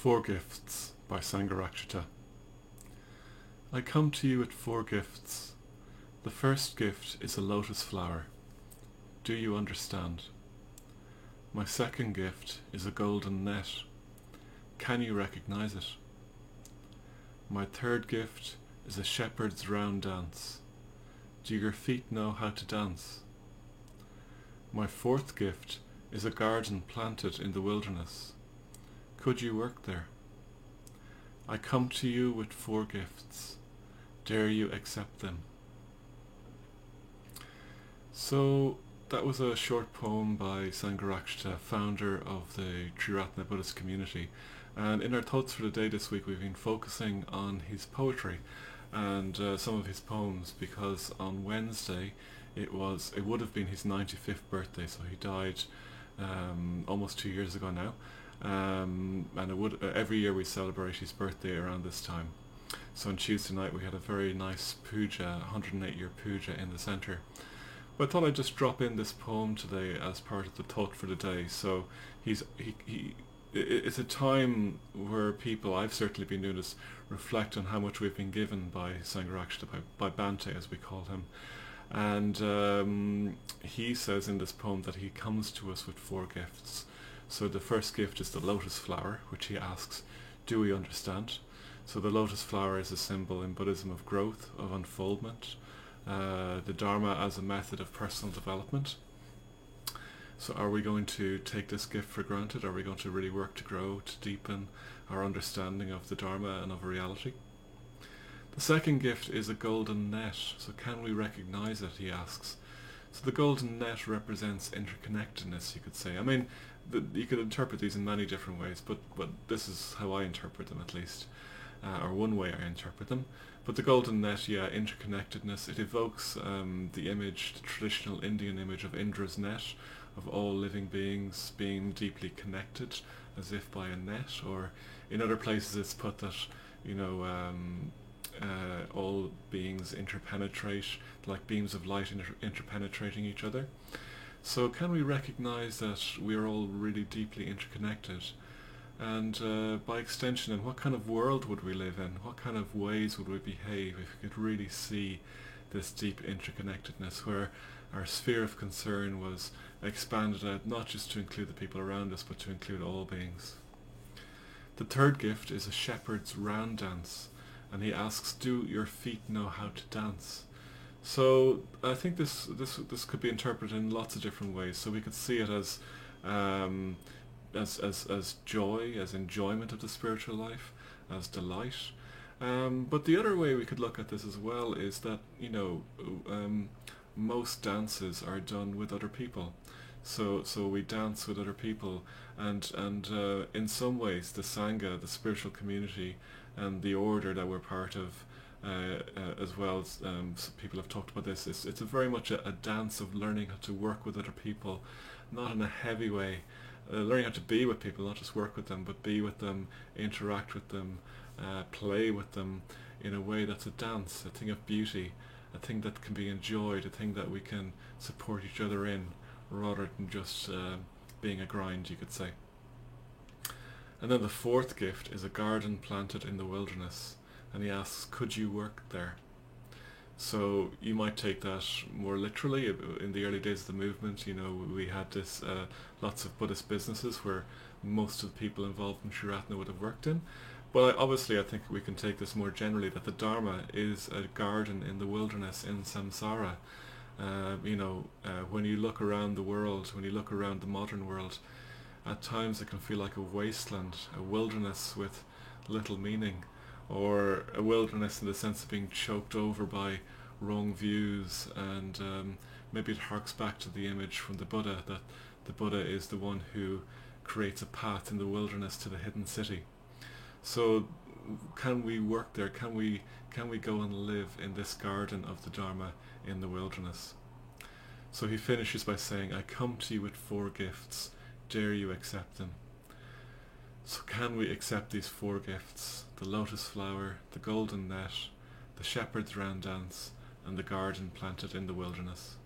Four Gifts by Sangharakshita. I come to you with four gifts. The first gift is a lotus flower. Do you understand? My second gift is a golden net. Can you recognize it? My third gift is a shepherd's round dance. Do your feet know how to dance? My fourth gift is a garden planted in the wilderness. Could you work there? I come to you with four gifts. Dare you accept them? So that was a short poem by Sangharakshita, founder of the Triratna Buddhist community. And in our thoughts for the day this week, we've been focusing on his poetry and some of his poems, because on Wednesday it would have been his 95th birthday, so he died almost 2 years ago now. And every year we celebrate his birthday around this time. So on Tuesday night we had a very nice puja, 108-year puja in the centre. But I thought I'd just drop in this poem today as part of the thought for the day. So it's a time where people, I've certainly been doing this, reflect on how much we've been given by Sangharakshita, by Bhante as we call him. And he says in this poem that he comes to us with four gifts. So the first gift is the lotus flower, which he asks, do we understand? So the lotus flower is a symbol in Buddhism of growth, of unfoldment, the Dharma as a method of personal development. So are we going to take this gift for granted? Are we going to really work to grow, to deepen our understanding of the Dharma and of reality? The second gift is a golden net. So can we recognize it, he asks. So the golden net represents interconnectedness, you could say. I mean, you could interpret these in many different ways, but this is how I interpret them, at least, or one way I interpret them. But the golden net, interconnectedness, it evokes the image, the traditional Indian image of Indra's net, of all living beings being deeply connected, as if by a net. Or in other places it's put that, all beings interpenetrate, like beams of light interpenetrating each other. So can we recognize that we are all really deeply interconnected? And by extension, in what kind of world would we live in? What kind of ways would we behave if we could really see this deep interconnectedness, where our sphere of concern was expanded out not just to include the people around us, but to include all beings? The third gift is a shepherd's round dance, and he asks, do your feet know how to dance? So I think this could be interpreted in lots of different ways. So we could see it as joy, as enjoyment of the spiritual life, as delight. But the other way we could look at this as well is that most dances are done with other people. So we dance with other people, and in some ways the Sangha, the spiritual community, and the order that we're part of, as well as some people have talked about this, it's very much a dance of learning how to work with other people, not in a heavy way, learning how to be with people, not just work with them, but be with them, interact with them, play with them in a way that's a dance, a thing of beauty, a thing that can be enjoyed, a thing that we can support each other in, rather than just being a grind, you could say. And then the fourth gift is a garden planted in the wilderness, and he asks, could you work there? So you might take that more literally. In the early days of the movement, we had this lots of Buddhist businesses where most of the people involved in Triratna would have worked in. But obviously I think we can take this more generally, that the Dharma is a garden in the wilderness, in samsara. When you look around the world, when you look around the modern world, at times it can feel like a wasteland, a wilderness with little meaning, or a wilderness in the sense of being choked over by wrong views. And maybe it harks back to the image from the Buddha, that the Buddha is the one who creates a path in the wilderness to the hidden city. So can we work there? Can we go and live in this garden of the Dharma in the wilderness? So he finishes by saying, I come to you with four gifts. Dare you accept them? So can we accept these four gifts? The lotus flower, the golden net, the shepherd's round dance, and the garden planted in the wilderness.